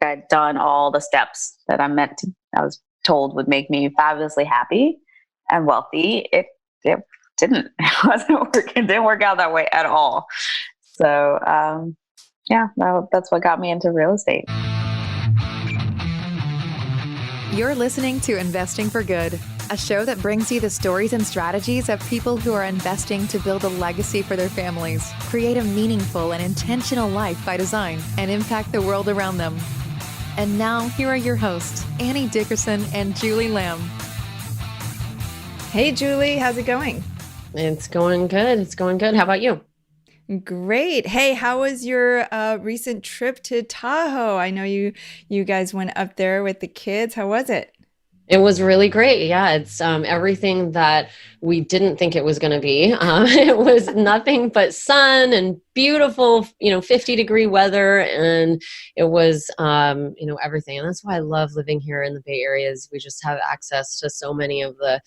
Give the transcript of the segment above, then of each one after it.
I'd done all the steps that I was told would make me fabulously happy and wealthy. It didn't. It wasn't working. It didn't work out that way at all. So, that's what got me into real estate. You're listening to Investing for Good, a show that brings you the stories and strategies of people who are investing to build a legacy for their families, create a meaningful and intentional life by design, and impact the world around them. And now, here are your hosts, Annie Dickerson and Julie Lamb. Hey, Julie, how's it going? It's going good. It's going good. How about you? Great. Hey, how was your recent trip to Tahoe? I know you guys went up there with the kids. How was it? It was really great. Yeah, it's everything that we didn't think it was going to be. It was nothing but sun and beautiful, 50-degree weather. And it was, everything. And that's why I love living here in the Bay Area is we just have access to so many of the,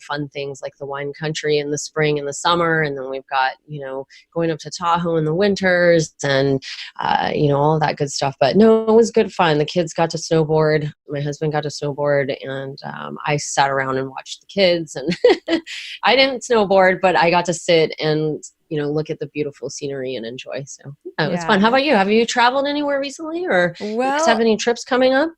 fun things like the wine country in the spring and the summer. And then we've got, going up to Tahoe in the winters and, all of that good stuff. But no, it was good fun. The kids got to snowboard. My husband got to snowboard and I sat around and watched the kids and I didn't snowboard, but I got to sit and, look at the beautiful scenery and enjoy. So it was fun. How about you? Have you traveled anywhere recently or have any trips coming up?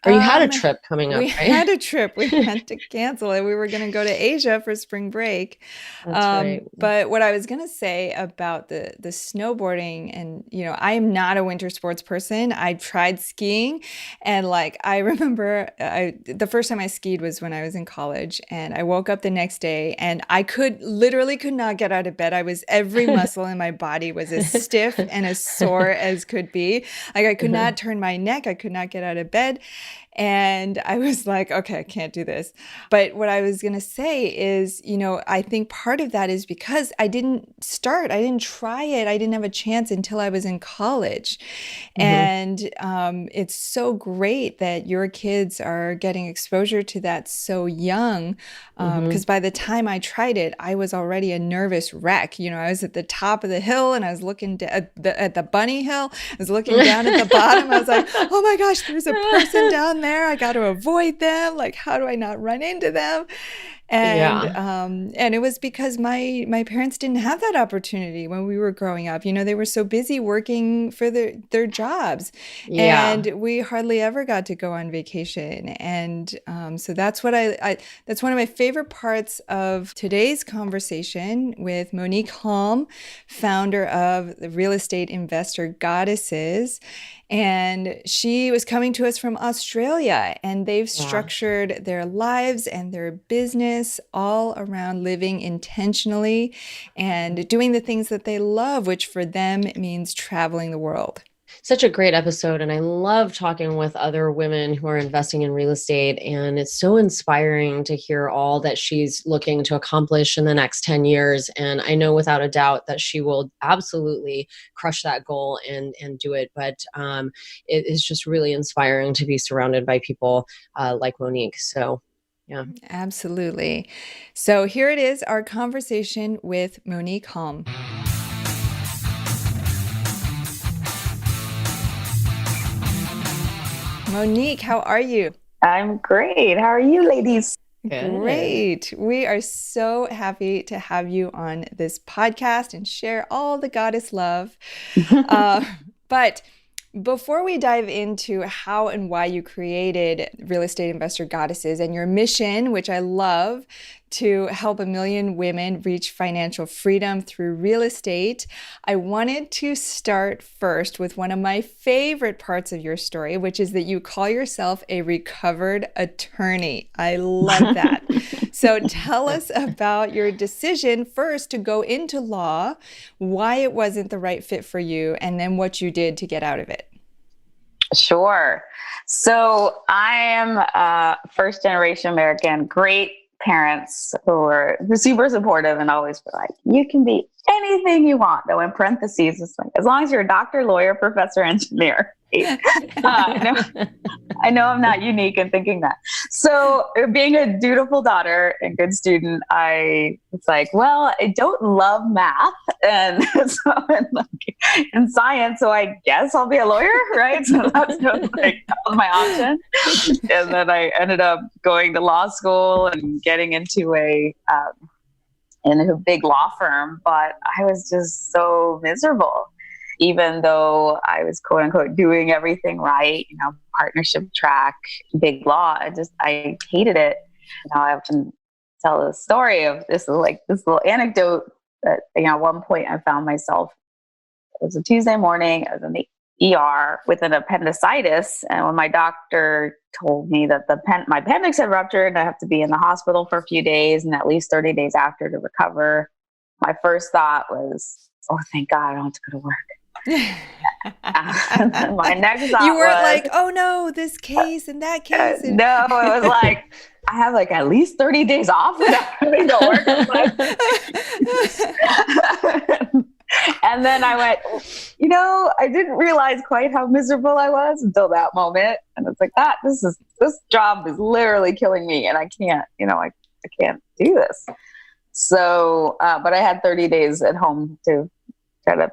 Or you had a trip coming up, we right? had a trip. We had to cancel it. We were going to go to Asia for spring break. That's right. But what I was going to say about the snowboarding and, I am not a winter sports person. I tried skiing and I remember the first time I skied was when I was in college and I woke up the next day and I literally could not get out of bed. Every muscle in my body was as stiff and as sore as could be. I could not turn my neck. I could not get out of bed. And I was like, okay, I can't do this. But what I was going to say is, I think part of that is because I didn't try it. I didn't have a chance until I was in college. Mm-hmm. And it's so great that your kids are getting exposure to that so young. Because by the time I tried it, I was already a nervous wreck. I was at the top of the hill and I was looking at the bunny hill. I was looking down at the bottom. I was like, oh my gosh, there's a person down there. I got to avoid them. How do I not run into them? And it was because my parents didn't have that opportunity when we were growing up. They were so busy working for their jobs, and we hardly ever got to go on vacation. And so that's what that's one of my favorite parts of today's conversation with Monick Halm, founder of the Real Estate Investor Goddesses. And she was coming to us from Australia, and they've structured their lives and their business all around living intentionally and doing the things that they love, which for them means traveling the world. Such a great episode. And I love talking with other women who are investing in real estate. And it's so inspiring to hear all that she's looking to accomplish in the next 10 years. And I know without a doubt that she will absolutely crush that goal and do it. But it is just really inspiring to be surrounded by people like Monick. So yeah. Absolutely. So here it is, our conversation with Monick Halm. Monick, how are you? I'm great. How are you, ladies? Good. Great. We are so happy to have you on this podcast and share all the goddess love. But before we dive into how and why you created Real Estate Investor Goddesses and your mission, which I love, to help 1 million women reach financial freedom through real estate, I wanted to start first with one of my favorite parts of your story, which is that you call yourself a recovered attorney. I love that. So tell us about your decision first to go into law, why it wasn't the right fit for you, and then what you did to get out of it. Sure. So I am a first generation American, great parents who were super supportive and always were like, you can be anything you want. Though in parentheses, it's like, as long as you're a doctor, lawyer, professor, engineer. I I know I'm not unique in thinking that. So being a dutiful daughter and good student, I was like, well, I don't love math and so in science, so I guess I'll be a lawyer, right? So that was my option. And then I ended up going to law school and getting into in a big law firm, but I was just so miserable. Even though I was quote unquote doing everything right, partnership track, big law, I hated it. I often tell the story of this little anecdote that, at one point I found myself, it was a Tuesday morning, I was in the ER with an appendicitis. And when my doctor told me that my appendix had ruptured and I have to be in the hospital for a few days and at least 30 days after to recover, my first thought was, oh, thank God I don't have to go to work. My next thought you weren't was, like, oh no, this case and that case. No, it was like, I have at least 30 days off without having to work. And then I went, I didn't realize quite how miserable I was until that moment. And it's like this job is literally killing me and I can't, I can't do this. So, but I had 30 days at home to try to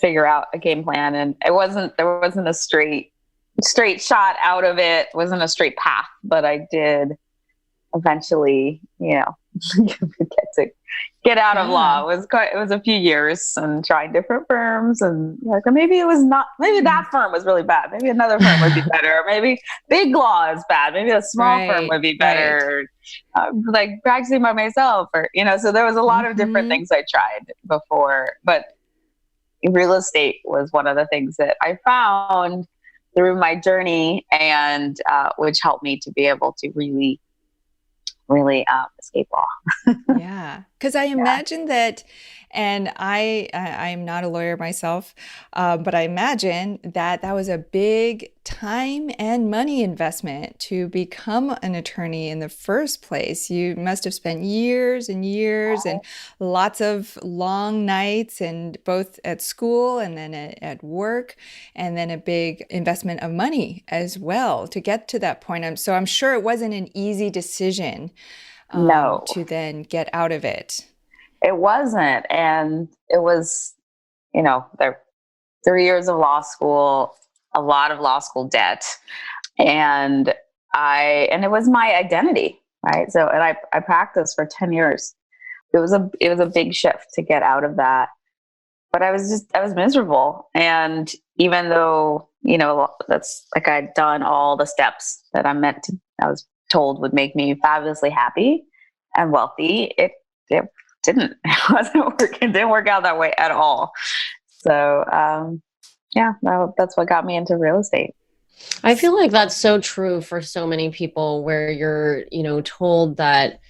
figure out a game plan, and there wasn't a straight shot out of it. It wasn't a straight path, but I did eventually, get out of law. It was a few years and trying different firms, and maybe that firm was really bad. Maybe another firm would be better. Or maybe big law is bad. Maybe a small firm would be better. Right. Practicing by myself, or so there was a lot of different things I tried before, but real estate was one of the things that I found through my journey, and which helped me to be able to really escape law. Yeah, because I imagine that, and I'm not a lawyer myself, but I imagine that was a big time and money investment to become an attorney in the first place. You must have spent years and years and lots of long nights, and both at school and then at work, and then a big investment of money as well to get to that point. So I'm sure it wasn't an easy decision to then get out of it. It wasn't. And it was, there 3 years of law school, a lot of law school debt. And it was my identity, right? So, and I practiced for 10 years. It was a big shift to get out of that. But I was miserable. And even though, that's I'd done all the steps that I was told would make me fabulously happy and wealthy, it didn't. It wasn't working. It didn't work out that way at all. So, that's what got me into real estate. I feel like that's so true for so many people, where you're, told that,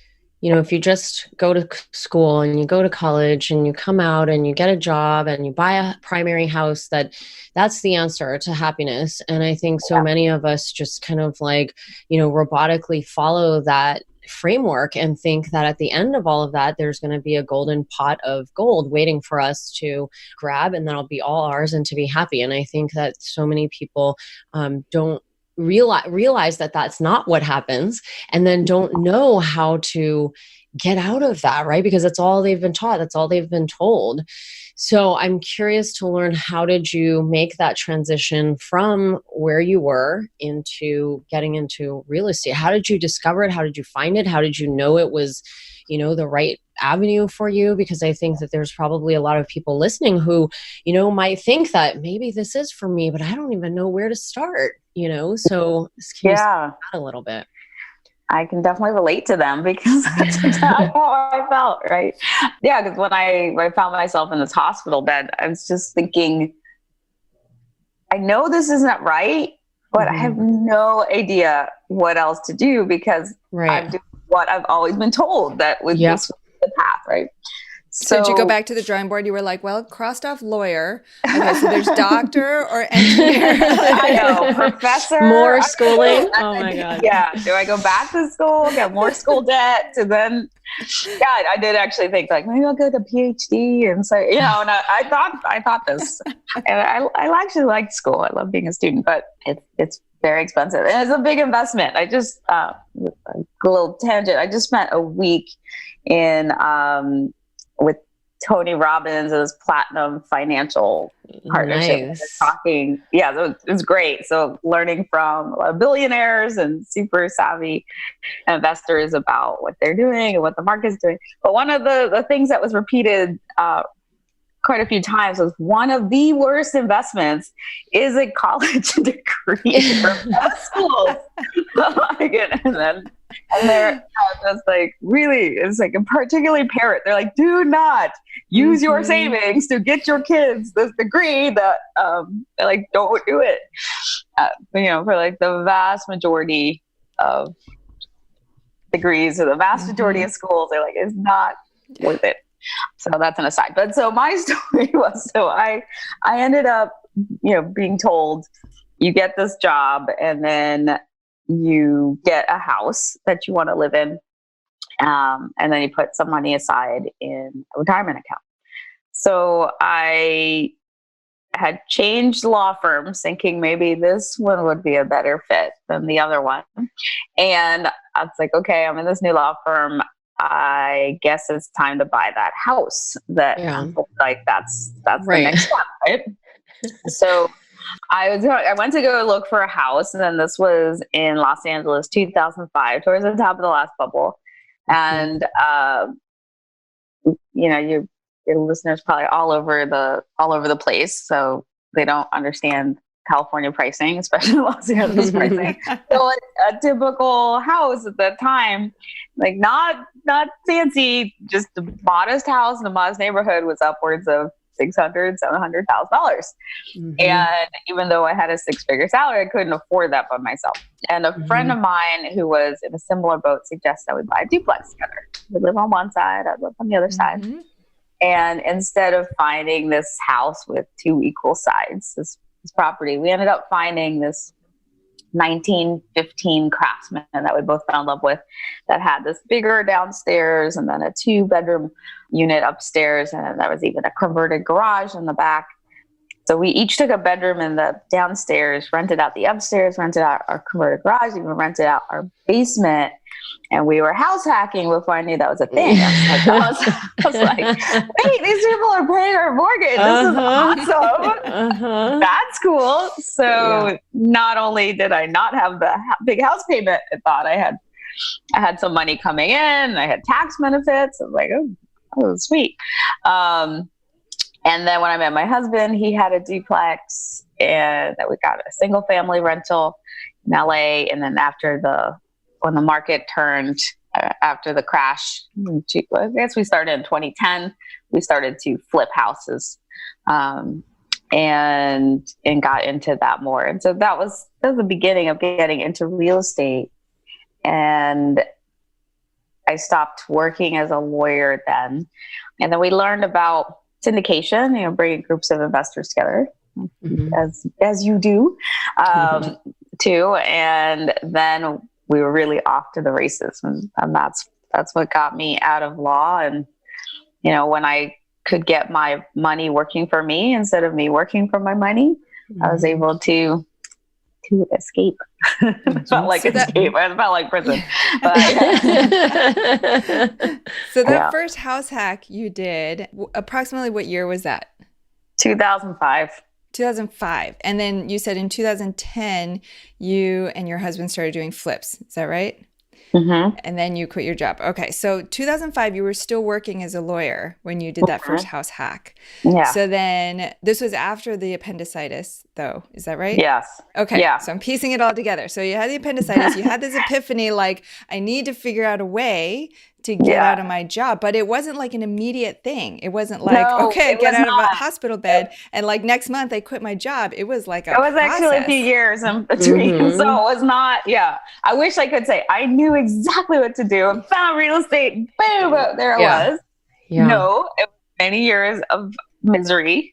if you just go to school and you go to college and you come out and you get a job and you buy a primary house, that's the answer to happiness. And I think so many of us just kind of robotically follow that framework and think that at the end of all of that, there's going to be a golden pot of gold waiting for us to grab, and that'll be all ours and to be happy. And I think that so many people don't realize that that's not what happens, and then don't know how to get out of that, right? Because that's all they've been taught. That's all they've been told. So I'm curious to learn, how did you make that transition from where you were into getting into real estate? How did you discover it? How did you find it? How did you know it was, the right avenue for you? Because I think that there's probably a lot of people listening who, might think that maybe this is for me, but I don't even know where to start, So can you talk about that a little bit? I can definitely relate to them, because that's exactly how I felt, right? Yeah, because when I found myself in this hospital bed, I was just thinking, I know this isn't right, but I have no idea what else to do, because I'm doing what I've always been told that was this the path, right? So did you go back to the drawing board? You were like, well, crossed off lawyer. Okay, so there's doctor or engineer. I know, professor. More schooling. Oh my God. Yeah. Do I go back to school, get more school debt, to then, I did actually think maybe I'll go to PhD. And so, and I thought this, and I actually liked school. I love being a student, but it's very expensive. And it's a big investment. I just, a little tangent. I just spent a week in, with Tony Robbins and his Platinum Financial Partnership. Nice. Talking. Yeah, so it was great. So learning from a lot of billionaires and super savvy investors about what they're doing and what the market's doing. But one of the things that was repeated, quite a few times was one of the worst investments is a college degree from schools. And they're just like, really, it's like, and particularly parent, they're like, do not use your savings to get your kids this degree that, they're like, don't do it. For like the vast majority of degrees or the vast majority of schools, they're like, it's not worth it. So that's an aside. But so my story was, so I ended up, being told you get this job and then you get a house that you want to live in. And then you put some money aside in a retirement account. So I had changed law firms thinking maybe this one would be a better fit than the other one. And I was like, okay, I'm in this new law firm. I guess it's time to buy that house. That's right. The next step, right? So I went to go look for a house, and then this was in Los Angeles, 2005, towards the top of the last bubble. And your listeners probably all over the place, so they don't understand California pricing, especially Los Angeles pricing. So a typical house at that time, like not fancy, just a modest house in a modest neighborhood, was upwards of $600,000, $700,000. And even though I had a 6-figure salary, I couldn't afford that by myself. And a friend of mine who was in a similar boat suggested that we buy a duplex together. We live on one side, I'd live on the other side. And instead of finding this house with 2 equal sides, this property, we ended up finding this 1915 Craftsman that we both fell in love with, that had this bigger downstairs and then a 2-bedroom unit upstairs, and there was even a converted garage in the back. So we each took a bedroom in the downstairs, rented out the upstairs, rented out our converted garage, even rented out our basement. And we were house hacking before I knew that was a thing. I was like, wait, these people are paying our mortgage. This is awesome. That's cool. So not only did I not have the big house payment I thought I had some money coming in. I had tax benefits. I was like, oh, sweet. And then when I met my husband, he had a duplex, and we got a single family rental in LA. And then when the market turned after the crash, I guess we started in 2010, we started to flip houses, and got into that more. And so that was the beginning of getting into real estate. And I stopped working as a lawyer then. And then we learned about syndication, bringing groups of investors together, as you do, too. And then we were really off to the races, and that's what got me out of law. And when I could get my money working for me instead of me working for my money, I was able to escape. It felt like escape. It felt like prison. But, So that first house hack you did, approximately what year was that? 2005. 2005. And then you said in 2010, you and your husband started doing flips. Is that right? And then you quit your job. Okay. So 2005, you were still working as a lawyer when you did that first house hack. Yeah. So then this was after the appendicitis, though. Is that right? Yes. Okay. Yeah. So I'm piecing it all together. So you had the appendicitis, you had this epiphany, like, I need to figure out a way to get out of my job. But it wasn't like an immediate thing. It wasn't like, okay, get out of a hospital bed and like next month I quit my job. It was like it was actually a few years in between. So it was not, I wish I could say I knew exactly what to do and found real estate. Boom, there it was. Yeah. No, it was many years of misery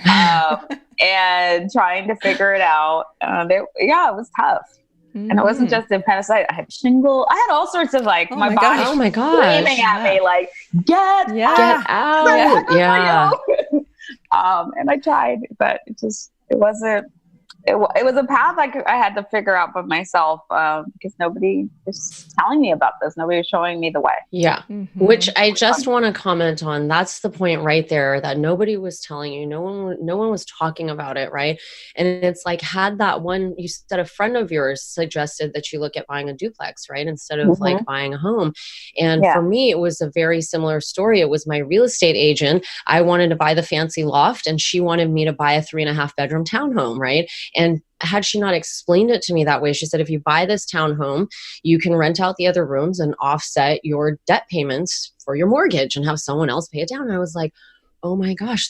and trying to figure it out. It was tough. And it wasn't just appendicitis. I had shingle. I had all sorts of my body screaming at me, like, get out. Yeah. And I tried, but it wasn't it was a path I had to figure out by myself, because nobody was telling me about this. Nobody was showing me the way. Yeah. Mm-hmm. Which I just want to comment on. That's the point right there, that nobody was telling you. No one was talking about it. Right. And it's like, had that one, you said a friend of yours suggested that you look at buying a duplex, right? Instead of like buying a home. And for me, it was a very similar story. It was my real estate agent. I wanted to buy the fancy loft and she wanted me to buy a 3.5 bedroom townhome. Right. And had she not explained it to me that way, she said, if you buy this townhome, you can rent out the other rooms and offset your debt payments for your mortgage and have someone else pay it down. And I was like, oh my gosh,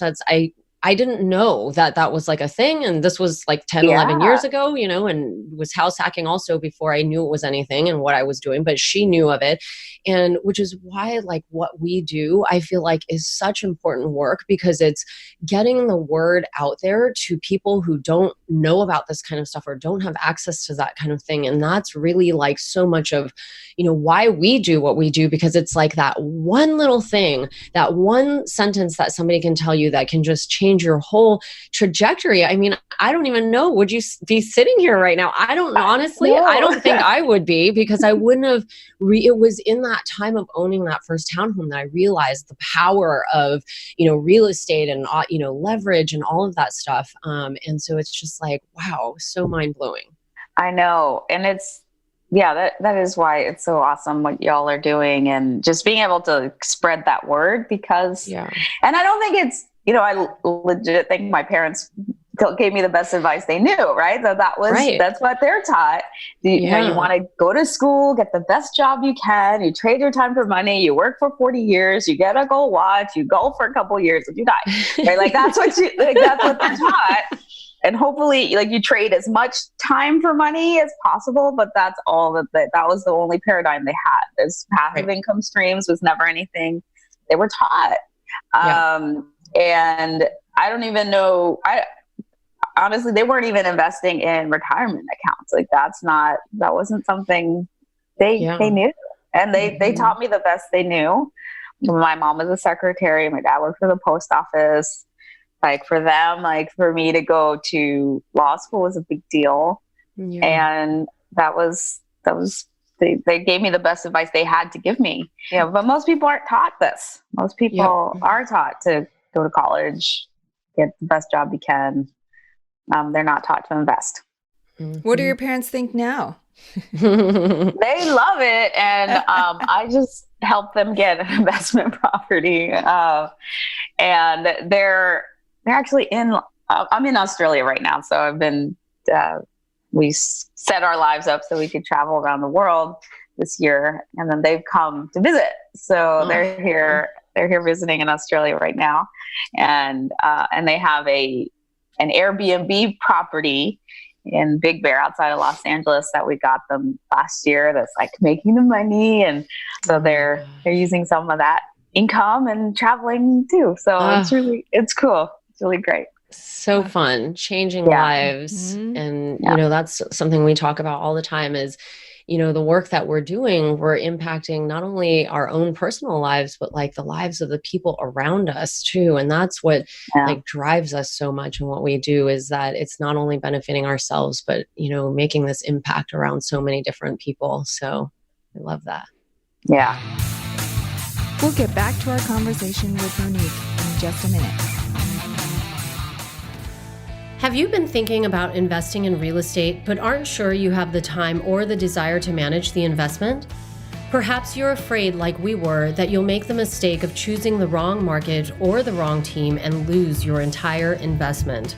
I didn't know that was like a thing. And this was like 10, 11 years ago, and was house hacking also before I knew it was anything and what I was doing, but she knew of it. And which is why like what we do, I feel like is such important work, because it's getting the word out there to people who don't know about this kind of stuff or don't have access to that kind of thing. And that's really like so much of, why we do what we do, because it's like that one little thing, that one sentence that somebody can tell you that can just change your whole trajectory. I mean, I don't even know. Would you be sitting here right now? I don't honestly, No. I don't think I would be, because I wouldn't have, it was in that time of owning that first townhome that I realized the power of, real estate and, leverage and all of that stuff. And so it's just like, wow, so mind blowing. I know. And that is why it's so awesome what y'all are doing, and just being able to spread that word, because, and I don't think it's, I legit think my parents gave me the best advice they knew, right? So that's what they're taught. You want to go to school, get the best job you can, you trade your time for money, you work for 40 years, you get a gold watch, you golf for a couple of years, and you die, right? Like that's what they're taught. And hopefully like you trade as much time for money as possible, but that's all that was the only paradigm they had. There's passive income streams was never anything they were taught. And I don't even know, honestly, they weren't even investing in retirement accounts. Like that wasn't something they knew. And they taught me the best they knew. My mom was a secretary. My dad worked for the post office. Like for them, like for me to go to law school was a big deal. And that was they gave me the best advice they had to give me. But most people aren't taught this. Most people are taught to go to college, get the best job you can. They're not taught to invest. What do your parents think now? They love it. And I just help them get an investment property. And they're actually I'm in Australia right now. So I've been, we set our lives up so we could travel around the world this year. And then they've come to visit. So they're here visiting in Australia right now. And they have an Airbnb property in Big Bear outside of Los Angeles that we got them last year. That's like making the money. And so they're using some of that income and traveling too. So it's cool. It's really great. So fun, changing lives. And, that's something we talk about all the time is, the work that we're doing, we're impacting not only our own personal lives, but like the lives of the people around us too. And that's what like drives us so much in what we do, is that it's not only benefiting ourselves, but, making this impact around so many different people. So I love that. Yeah. We'll get back to our conversation with Monick in just a minute. Have you been thinking about investing in real estate, but aren't sure you have the time or the desire to manage the investment? Perhaps you're afraid, like we were, that you'll make the mistake of choosing the wrong market or the wrong team and lose your entire investment.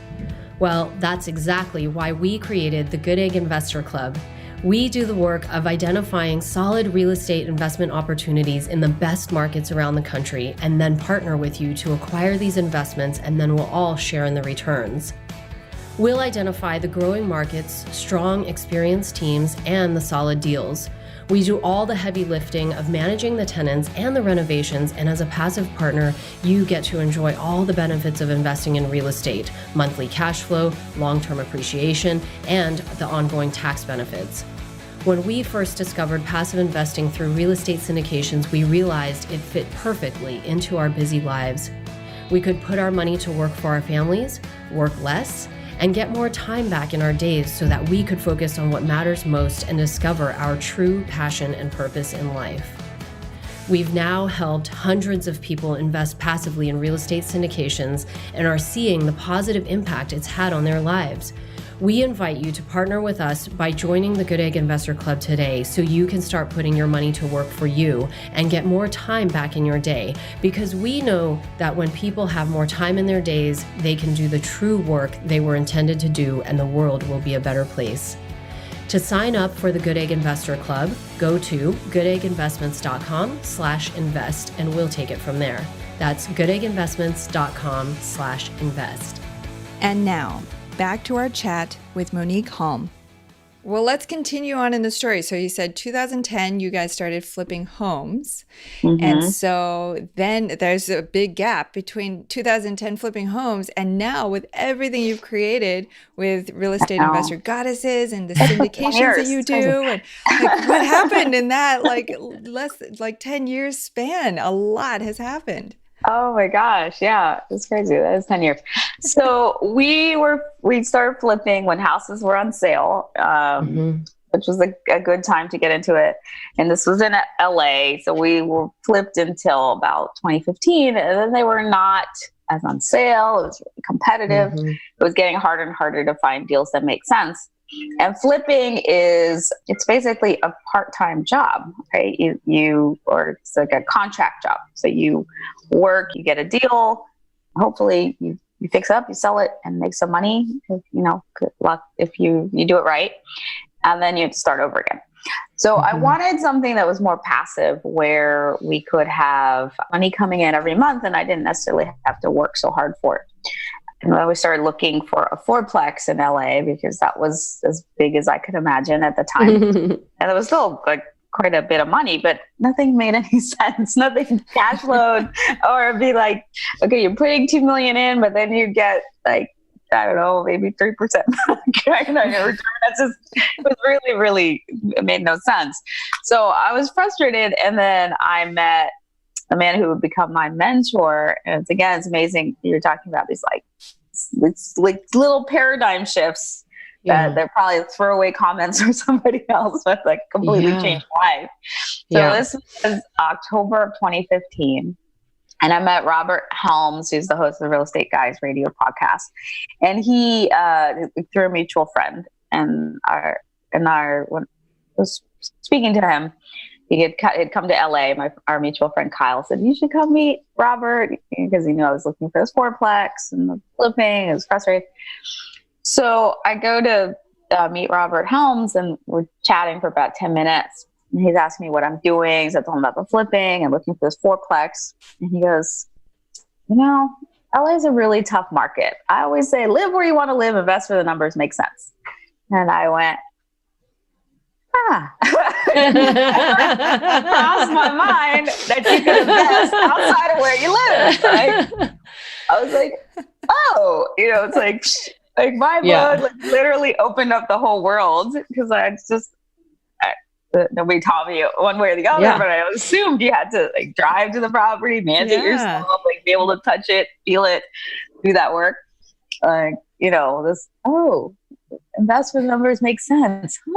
Well, that's exactly why we created the Goodegg Investor Club. We do the work of identifying solid real estate investment opportunities in the best markets around the country, and then partner with you to acquire these investments, and then we'll all share in the returns. We'll identify the growing markets, strong, experienced teams, and the solid deals. We do all the heavy lifting of managing the tenants and the renovations, and as a passive partner, you get to enjoy all the benefits of investing in real estate: monthly cash flow, long-term appreciation, and the ongoing tax benefits. When we first discovered passive investing through real estate syndications, we realized it fit perfectly into our busy lives. We could put our money to work for our families, work less, and get more time back in our days so that we could focus on what matters most and discover our true passion and purpose in life. We've now helped hundreds of people invest passively in real estate syndications and are seeing the positive impact it's had on their lives. We invite you to partner with us by joining the Goodegg Investor Club today so you can start putting your money to work for you and get more time back in your day, because we know that when people have more time in their days, they can do the true work they were intended to do, and the world will be a better place. To sign up for the Goodegg Investor Club, go to goodegginvestments.com/invest and we'll take it from there. That's goodegginvestments.com/invest. And now, back to our chat with Monick Halm. Well, let's continue on in the story. So you said 2010, you guys started flipping homes. And so then there's a big gap between 2010 flipping homes and now with everything you've created with Real Estate Investor Goddesses and the syndications that you do. And like, what happened in that less 10 years span? A lot has happened. Oh my gosh. Yeah. It's crazy. That is 10 years. So we started flipping when houses were on sale, which was a good time to get into it. And this was in LA. So we were flipped until about 2015, and then they were not as on sale. It was really competitive. It was getting harder and harder to find deals that make sense. And flipping it's basically a part-time job, right? Or it's like a contract job. So you work, you get a deal, hopefully you fix it up, you sell it and make some money. Good luck if you do it right. And then you have to start over again. So I wanted something that was more passive, where we could have money coming in every month and I didn't necessarily have to work so hard for it. And then we started looking for a fourplex in LA because that was as big as I could imagine at the time. And it was still quite a bit of money, but nothing made any sense. Nothing cash flowed, or it'd be like, okay, you're putting $2 million in, but then you get maybe 3% back in your return. It was really, it made no sense. So I was frustrated. And then I met a man who would become my mentor. And it's amazing. You're talking about these it's like little paradigm shifts that they're probably throwaway comments from somebody else, but completely changed life. So this was October of 2015. And I met Robert Helms, who's the host of the Real Estate Guys radio podcast. And he, through a mutual friend, when I was speaking to him, he had come to LA. Our mutual friend Kyle said, "You should come meet Robert," because he knew I was looking for this fourplex and the flipping. It was frustrating. So I go to meet Robert Helms, and we're chatting for about 10 minutes. And he's asking me what I'm doing. So I told him about the flipping and looking for this fourplex. And he goes, LA is a really tough market. I always say, live where you want to live, invest where the numbers make sense. And I went, crossed my mind that you could invest outside of where you live. I was like, oh, it's like my blood literally opened up the whole world, because nobody taught me one way or the other, but I assumed you had to drive to the property, manage it yourself, be able to touch it, feel it, do that work. Investment numbers make sense. So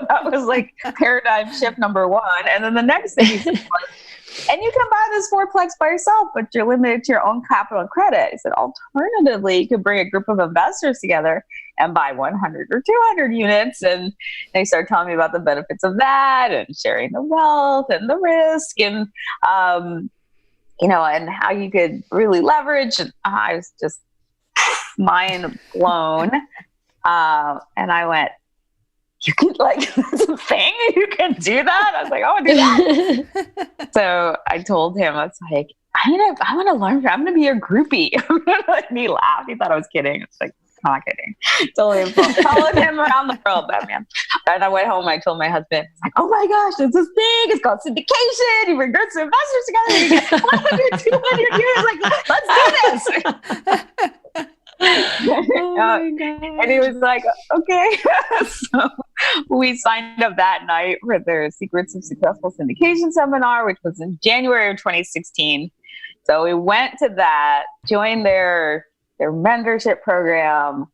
that was paradigm shift number one. And then the next thing he said was, and you can buy this fourplex by yourself, but you're limited to your own capital and credit. He said, alternatively, you could bring a group of investors together and buy 100 or 200 units. And they started telling me about the benefits of that and sharing the wealth and the risk and, and how you could really leverage. And I was just mind blown. And I went, you can that's a thing? You can do that? I was like, I want to do that. So I told him, I was like, I want to learn. I'm going to be your groupie. And he laughed. He thought I was kidding. It's like, I'm not kidding. Totally followed him around the world, that man. And I went home and I told my husband, oh my gosh, there's this thing. It's called syndication. You bring groups of investors together. You get 100, 200 units. Let's do this. And he was like, okay. So we signed up that night for their Secrets of Successful Syndication seminar, which was in January of 2016. So we went to that, joined their their mentorship program,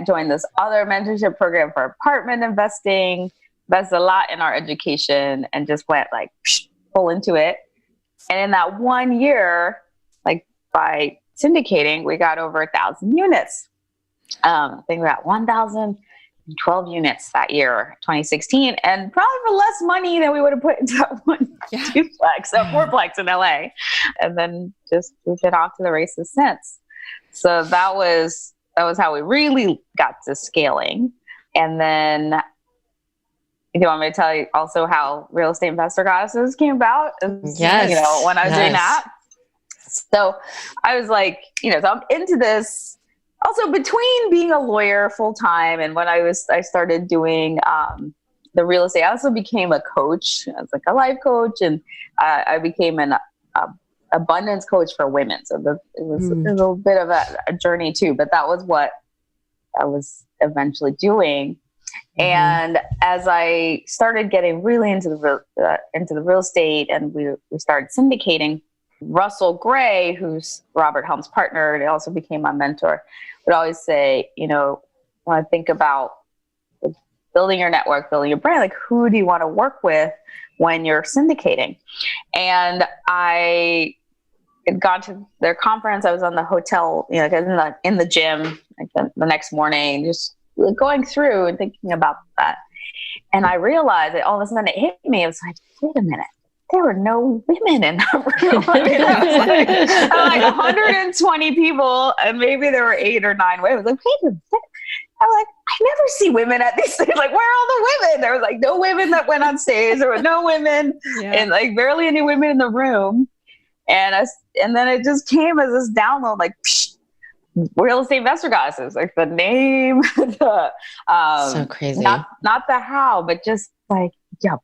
joined this other mentorship program for apartment investing, invested a lot in our education, and just went like full into it. And in that 1 year, like by syndicating, we got over 1,000 units. I think we got 1,012 units that year, 2016, and probably for less money than we would have put into that one duplex, fourplex in LA. And then just we've been off to the races since. So that was how we really got to scaling. And then, do you want me to tell you also how Real Estate Investor Goddesses came about? Yes. When I was doing that. So I was like, so I'm into this. Also, between being a lawyer full time and when I started doing the real estate, I also became a coach. I was like a life coach, and I became an abundance coach for women. So it was a little bit of a journey too, but that was what I was eventually doing. And as I started getting really into the real estate, and we started syndicating, Russell Gray, who's Robert Helm's partner, and also became my mentor, would always say, when I think about building your network, building your brand, like who do you want to work with when you're syndicating? And I had gone to their conference. I was on the hotel, in the gym like the next morning, just going through and thinking about that. And I realized that all of a sudden it hit me. I was like, wait a minute. There were no women in that room. I mean, I was like 120 people, and maybe there were 8 or 9 women. I was like, wait a minute. I'm like, I never see women at these things. Like, where are all the women? There was like no women that went on stage. There were no women, and like barely any women in the room. And then it just came as this download, like, Real Estate Investor Goddesses, like the name, so crazy. Not the how, but just like,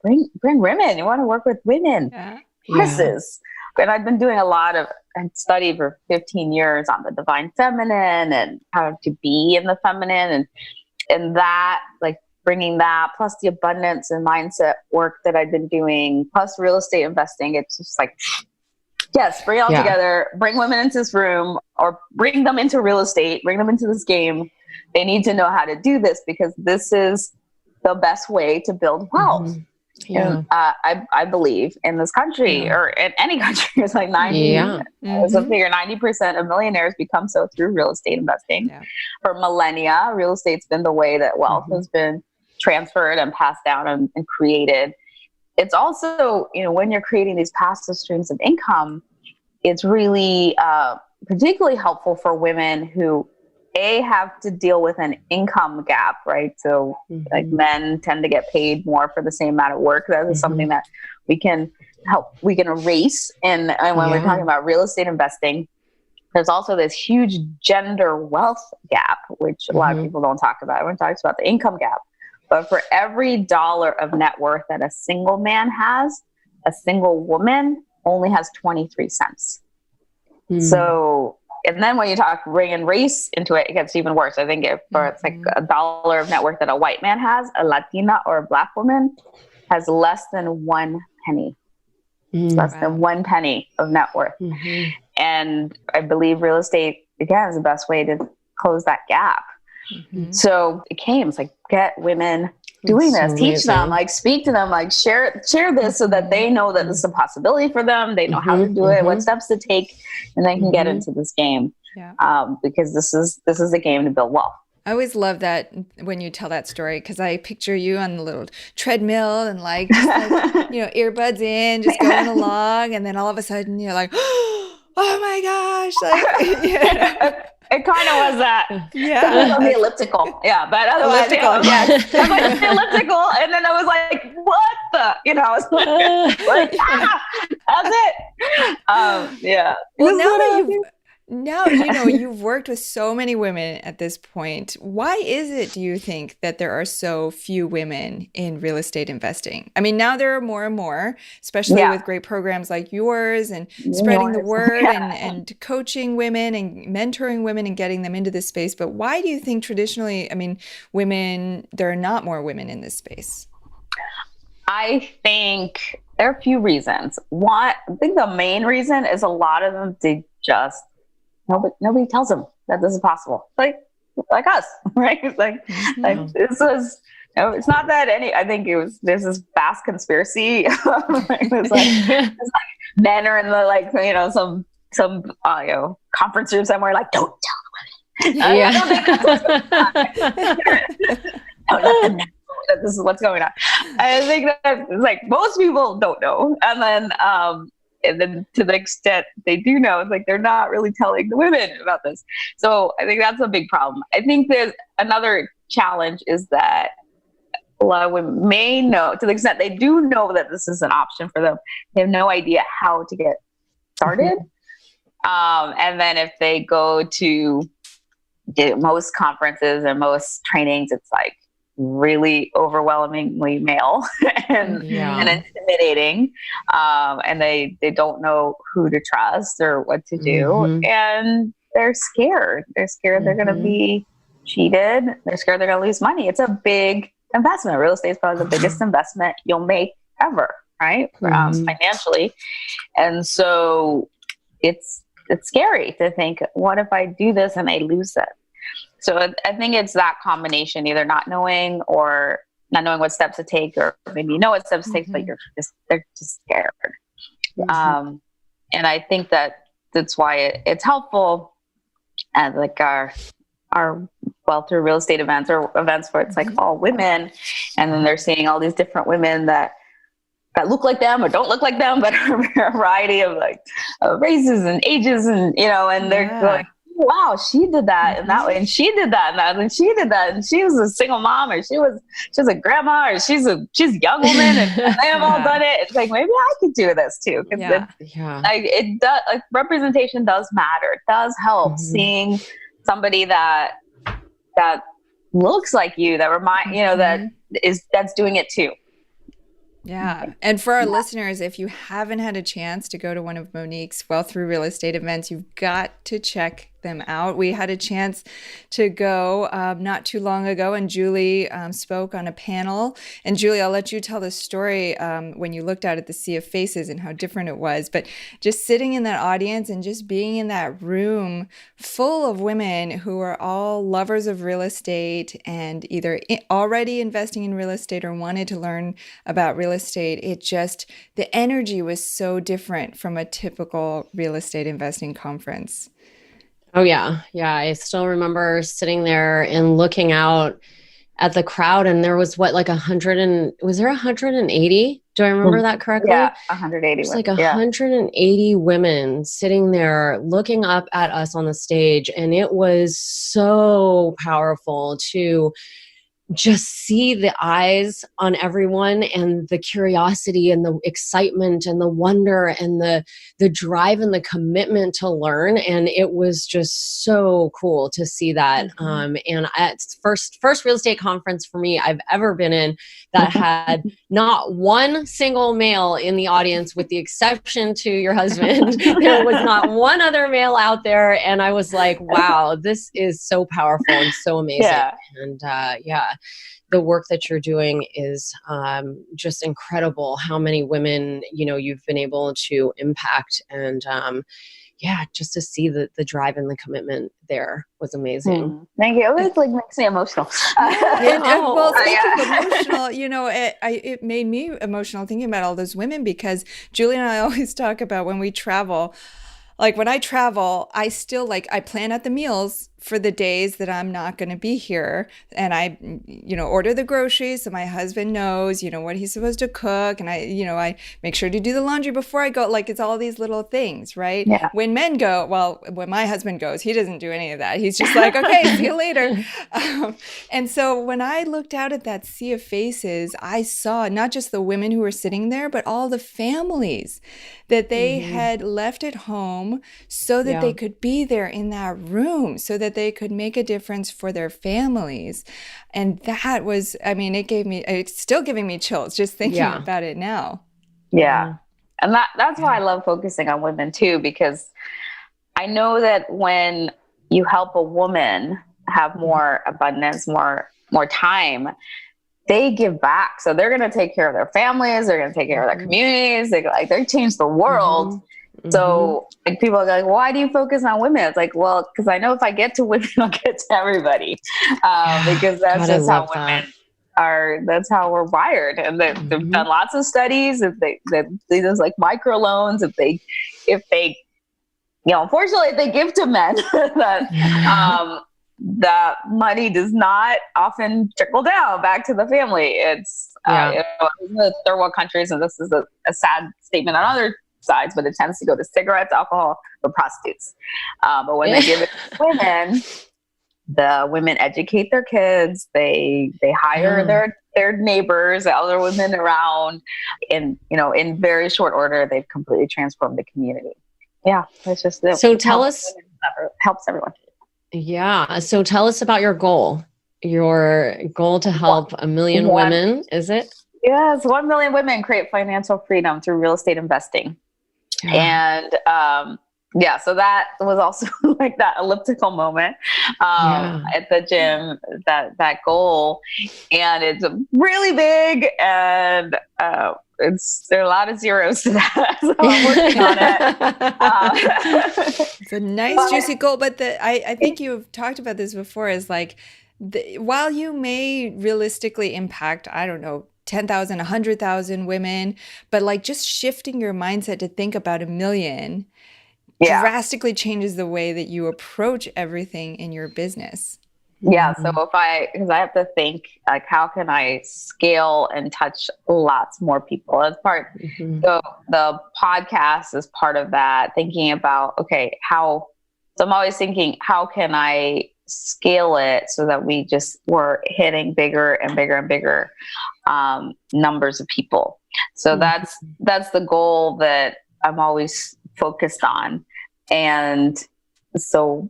bring women. You want to work with women. Yes. And I've been doing a lot of study for 15 years on the divine feminine and how to be in the feminine, and that, like bringing that plus the abundance and mindset work that I've been doing, plus real estate investing. It's just like, yes, bring it all together, bring women into this room, or bring them into real estate, bring them into this game. They need to know how to do this, because this is the best way to build wealth. And, I believe in this country or in any country, it's like 90% of millionaires become so through real estate investing. For millennia, real estate's been the way that wealth has been transferred and passed down and created. It's also, when you're creating these passive streams of income, it's really particularly helpful for women who have to deal with an income gap, right? So like men tend to get paid more for the same amount of work. That is something that we can erase. And when we're talking about real estate investing, there's also this huge gender wealth gap, which a lot of people don't talk about. Everyone talks about the income gap. But for every dollar of net worth that a single man has, a single woman only has 23 cents. So, and then when you bring race into it, it gets even worse. I think it's like a dollar of net worth that a white man has, a Latina or a Black woman has less than 1 penny. Less than 1 penny of net worth. And I believe real estate, again, is the best way to close that gap. So it's like, get women doing this, teach them, like speak to them, like share this so that they know that this is a possibility for them. They know how to do it, what steps to take, and they can get into this game. Because this is the game to build wealth. I always love that when you tell that story, because I picture you on the little treadmill and like, just like earbuds in, just going along, and then all of a sudden you're like, oh my gosh, like, It kind of was that. The elliptical. But otherwise, elliptical. I was like the elliptical, and then I was like, what the? I was like, that's it. Well, now you've worked with so many women at this point. Why is it, do you think, that there are so few women in real estate investing? I mean, now there are more and more, especially with great programs like yours and spreading the word and coaching women and mentoring women and getting them into this space. But why do you think traditionally, there are not more women in this space? I think there are a few reasons. One, I think the main reason is a lot of them, nobody tells them. that this is possible. Like us, right? Like this was, it's not that I think there's this vast conspiracy. It's like men are in the, some conference room somewhere, like, don't tell the women. I don't think that's what's going on. That this is what's going on. I think that it's like most people don't know. And then to the extent they do know, it's like they're not really telling the women about this. So I think that's a big problem. I think there's another challenge is that a lot of women may know, to the extent they do know that this is an option for them, they have no idea how to get started. And then if they go to most conferences and most trainings, it's like really overwhelmingly male and intimidating. And they don't know who to trust or what to do. And they're scared. They're scared they're going to be cheated. They're scared they're going to lose money. It's a big investment. Real estate is probably the biggest investment you'll make ever, right? Financially. And so it's scary to think, what if I do this and I lose it? So I think it's that combination, either not knowing what steps to take, or maybe you know what steps to take, but they're just scared. And I think that's why it's helpful as like our Wealth Through Real Estate events, or events where it's like all women, and then they're seeing all these different women that look like them or don't look like them, but are a variety of races and ages, and and they're going, wow, she did that in that way, and she did that in that, and she did that, and she was a single mom, or she was a grandma, or she's a young woman, and they have all done it. It's like, maybe I could do this too. It does. Like, representation does matter. It does help seeing somebody that looks like you, that that's doing it too. Yeah. And for our listeners, if you haven't had a chance to go to one of Monick's Wealth Through Real Estate events, you've got to check them out. We had a chance to go not too long ago, and Julie spoke on a panel. And Julie, I'll let you tell the story when you looked out at the sea of faces and how different it was. But just sitting in that audience and just being in that room full of women who are all lovers of real estate and either already investing in real estate or wanted to learn about real estate, the energy was so different from a typical real estate investing conference. Oh, yeah. Yeah. I still remember sitting there and looking out at the crowd, and there was was there 180? Do I remember that correctly? Yeah, 180. It was like 180 women sitting there looking up at us on the stage. And it was so powerful to just see the eyes on everyone, and the curiosity and the excitement and the wonder and the drive and the commitment to learn. And it was just so cool to see that. And it's first real estate conference for me I've ever been in that had not one single male in the audience, with the exception to your husband. There was not one other male out there. And I was like, wow, this is so powerful and so amazing. And the work that you're doing is just incredible. How many women, you've been able to impact, and just to see the drive and the commitment there was amazing. Thank you. It always makes me emotional. Well, speaking of emotional, it made me emotional thinking about all those women, because Julie and I always talk about when we travel. Like, when I travel, I still I plan out the meals for the days that I'm not going to be here. And I, order the groceries so my husband knows, what he's supposed to cook. And I make sure to do the laundry before I go. Like, it's all these little things, right? Yeah. When men go, when my husband goes, he doesn't do any of that. He's just like, okay, see you later. And so when I looked out at that sea of faces, I saw not just the women who were sitting there, but all the families that they had left at home so that they could be there in that room, so that they could make a difference for their families. And that was, it's still giving me chills just thinking about it now. Yeah. And that's why I love focusing on women too, because I know that when you help a woman have more abundance, more time, they give back. So they're going to take care of their families. They're going to take care of their communities. They change the world. So like people are like, why do you focus on women? It's like, well, because I know if I get to women, I'll get to everybody. Because that's God, just how that. women are. That's how we're wired. And they've done lots of studies. If they there's like microloans, if they, unfortunately, if they give to men, that money does not often trickle down back to the family. It's in the third world countries, and this is a sad statement on other sides, but it tends to go to cigarettes, alcohol, or prostitutes. But when they give it to women, the women educate their kids. They hire their neighbors, other women around, in very short order. They've completely transformed the community. Yeah, that's just it. So tell us, helps everyone. Yeah. So tell us about your goal. Your goal to help 1 million women, is it? Yes, 1 million women create financial freedom through real estate investing. And so that was also like that elliptical moment at the gym, that goal. And it's really big, and there are a lot of zeros to that. So I'm working on it. It's a nice juicy goal, but I think you've talked about this before, is like, while you may realistically impact, I don't know, 10,000, 100,000 women, but like just shifting your mindset to think about 1 million drastically changes the way that you approach everything in your business. Yeah. So because I have to think, like, how can I scale and touch lots more people? As part, the podcast is part of that, thinking about, okay, so I'm always thinking, how can I scale it so that we're hitting bigger and bigger and bigger numbers of people. So that's the goal that I'm always focused on. And so,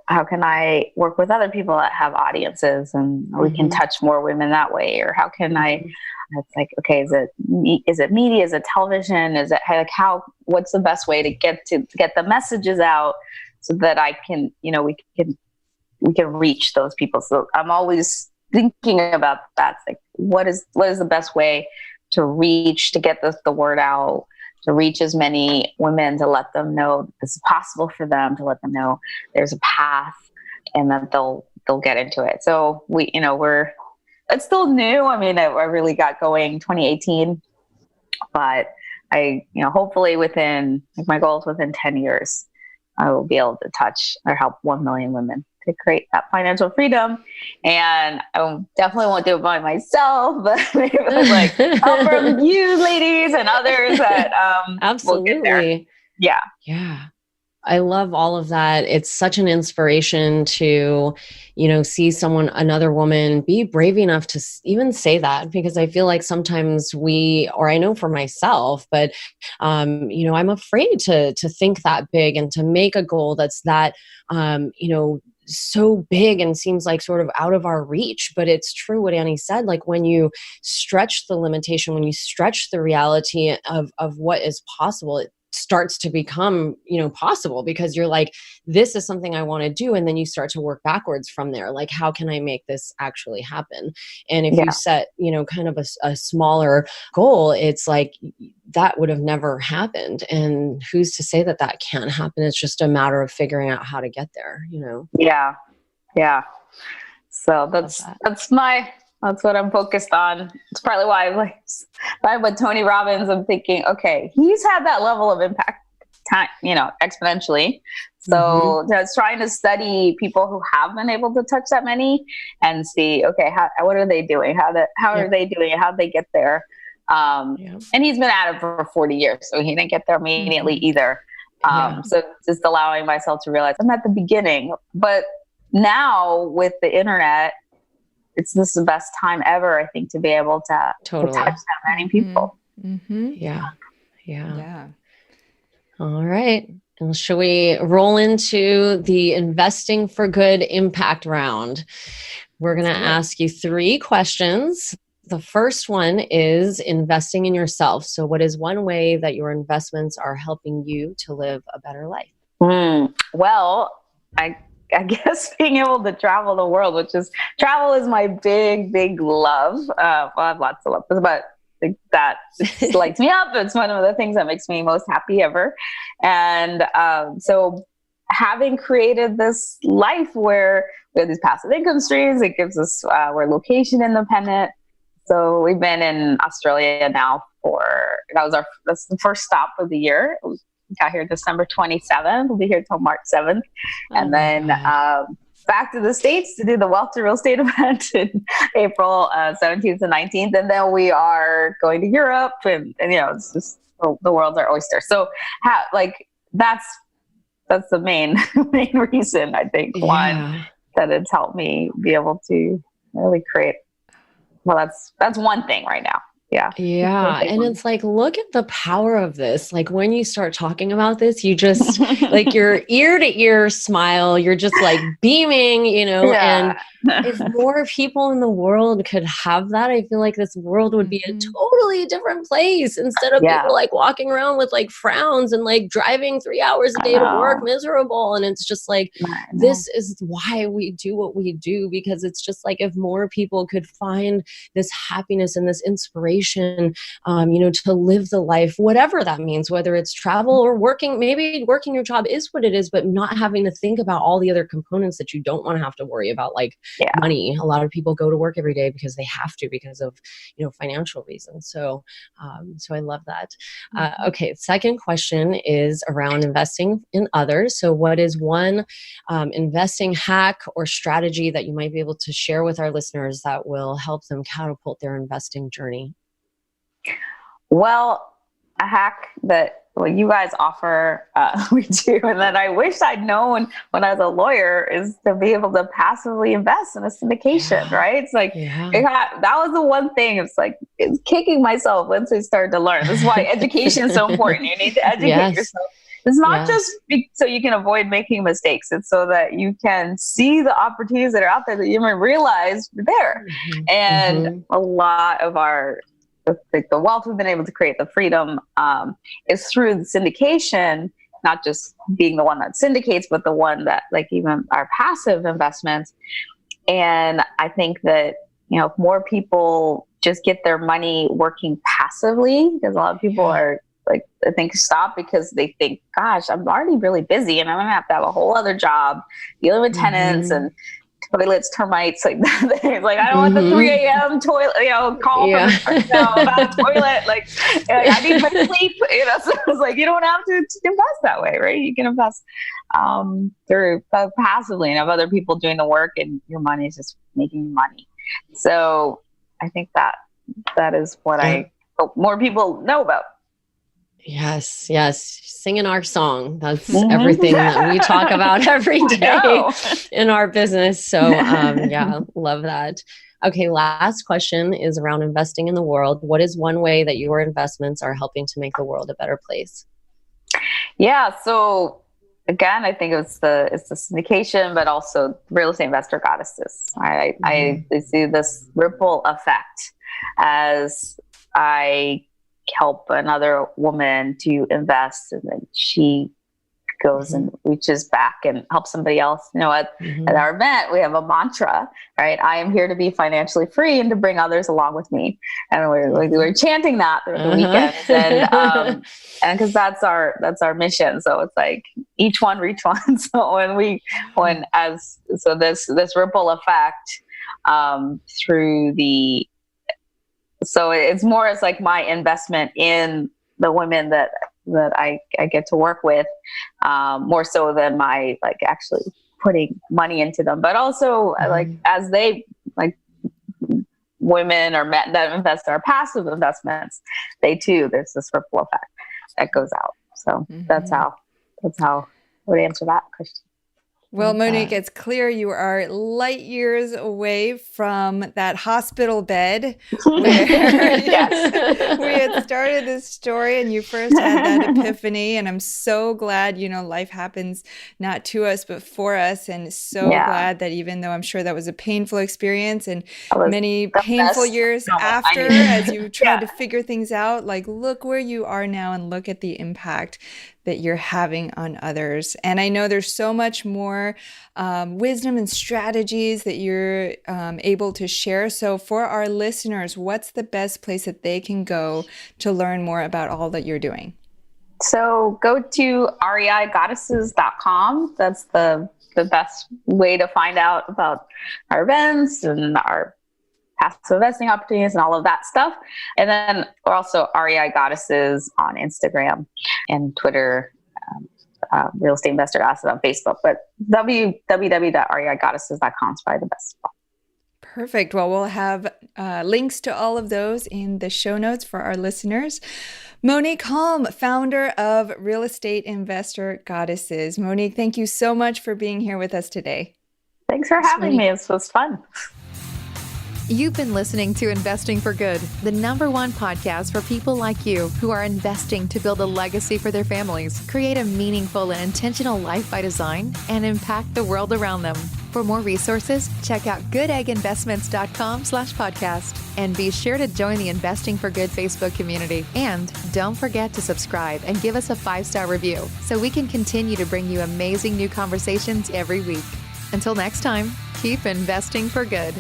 how can I work with other people that have audiences, and we can touch more women that way? Or how can it's like, okay, is it media? Is it television? Is it like, what's the best way to get the messages out so that I can, we can reach those people? So I'm always thinking about that. It's like, what is the best way to get the word out, to reach as many women, to let them know this is possible for them, to let them know there's a path, and that they'll get into it. So it's still new. I mean, I really got going 2018, but I, hopefully my goal is within 10 years, I will be able to touch or help 1 million women to create that financial freedom. And I definitely won't do it by myself, but maybe like help from you ladies and others that absolutely will get there. Yeah. I love all of that. It's such an inspiration to, see another woman be brave enough to even say that, because I feel like sometimes I know for myself, but, I'm afraid to think that big and to make a goal that's that, so big and seems like sort of out of our reach. But it's true what Annie said, like when you stretch the limitation, when you stretch the reality of what is possible, it starts to become, possible, because you're like, this is something I want to do. And then you start to work backwards from there. Like, how can I make this actually happen? And if you set, kind of a smaller goal, it's like that would have never happened. And who's to say that can't happen? It's just a matter of figuring out how to get there, Yeah. Yeah. So that's what I'm focused on. It's partly why I'm with Tony Robbins. I'm thinking, okay, he's had that level of impact, exponentially. So just trying to study people who have been able to touch that many and see, okay, what are they doing? How are they doing it? How did they get there? And he's been at it for 40 years, so he didn't get there immediately either. So just allowing myself to realize I'm at the beginning. But now with the internet, this is the best time ever, I think, to be able to touch that many people. Yeah. All right. Well, shall we roll into the Investing for Good impact round? We're going to ask you 3 questions. The first one is investing in yourself. So what is one way that your investments are helping you to live a better life? Well, I guess being able to travel the world, travel is my big, big love. Well, I have lots of love, but that lights me up. It's one of the things that makes me most happy ever. And so having created this life where we have these passive income streams, it gives us, we're location independent. So we've been in Australia now that's the first stop of the year. We got here December 27th. We'll be here till March 7th. And then back to the States to do the Wealth to Real Estate event in April 17th and 19th. And then we are going to Europe and it's just the world's our oyster. So that's the main reason, I think, one, that it's helped me be able to really create. Well, that's one thing right now. Yeah. Yeah. And it's like, look at the power of this. Like when you start talking about this, you just like your ear to ear smile, you're just like beaming, and if more people in the world could have that, I feel like this world would be a totally different place instead of people like walking around with like frowns and like driving 3 hours a day to work miserable. And it's just like, this is why we do what we do, because it's just like, if more people could find this happiness and this inspiration, to live the life, whatever that means, whether it's travel or working, maybe working your job is what it is, but not having to think about all the other components that you don't want to have to worry about, like money. A lot of people go to work every day because they have to, because of, financial reasons. So I love that. Okay. Second question is around investing in others. So what is one investing hack or strategy that you might be able to share with our listeners that will help them catapult their investing journey? Well, a hack that you guys offer, we do, and that I wish I'd known when I was a lawyer, is to be able to passively invest in a syndication, right? It's like, that was the one thing. It's like, it's kicking myself once I started to learn. This is why education is so important. You need to educate yourself. It's not just so you can avoid making mistakes. It's so that you can see the opportunities that are out there that you didn't realize were there. And a lot of the wealth we've been able to create, the freedom, is through the syndication, not just being the one that syndicates, but the one that, like, even our passive investments. And I think that, if more people just get their money working passively, because a lot of people are like, I think, stop because they think, gosh, I'm already really busy and I'm going to have a whole other job dealing with tenants and toilets, termites, like that. It's like, I don't want the 3 a.m. toilet, call from about a toilet. Like, I need my sleep. So it's like, you don't have to invest that way, right? You can invest through passively and have other people doing the work, and your money is just making you money. So I think that is what I hope more people know about. Yes. Singing our song. That's everything that we talk about every day in our business. So love that. Okay. Last question is around investing in the world. What is one way that your investments are helping to make the world a better place? Yeah. So again, I think it's the syndication, but also real estate investor goddesses. I see this ripple effect as I help another woman to invest, and then she goes and reaches back and helps somebody else. At our event, we have a mantra, right? I am here to be financially free and to bring others along with me. And we're chanting that through the weekend, and because that's our mission. So it's like each one reach one. So this ripple effect through the. So it's more as like my investment in the women that I get to work with, more so than my like actually putting money into them, but also like as they like women or men that invest in our passive investments, they too, there's this ripple effect that goes out. So that's how I would answer that question. Well, Monick, it's clear you are light years away from that hospital bed where we had started this story and you first had that epiphany. And I'm so glad, life happens not to us, but for us. And so glad that even though I'm sure that was a painful experience and many painful years after, as you tried to figure things out, like look where you are now and look at the impact that you're having on others. And I know there's so much more wisdom and strategies that you're able to share. So for our listeners, what's the best place that they can go to learn more about all that you're doing? So go to reigoddesses.com. That's the best way to find out about our events and our passive investing opportunities and all of that stuff. And then we're also REI Goddesses on Instagram and Twitter, Real Estate Investor Goddesses on Facebook, but www.reigoddesses.com is probably the best spot. Perfect. Well, we'll have links to all of those in the show notes for our listeners. Monick Halm, founder of Real Estate Investor Goddesses. Monick, thank you so much for being here with us today. Thanks for having me. This was fun. You've been listening to Investing for Good, the #1 podcast for people like you who are investing to build a legacy for their families, create a meaningful and intentional life by design, and impact the world around them. For more resources, check out goodegginvestments.com/podcast and be sure to join the Investing for Good Facebook community. And don't forget to subscribe and give us a 5-star review so we can continue to bring you amazing new conversations every week. Until next time, keep investing for good.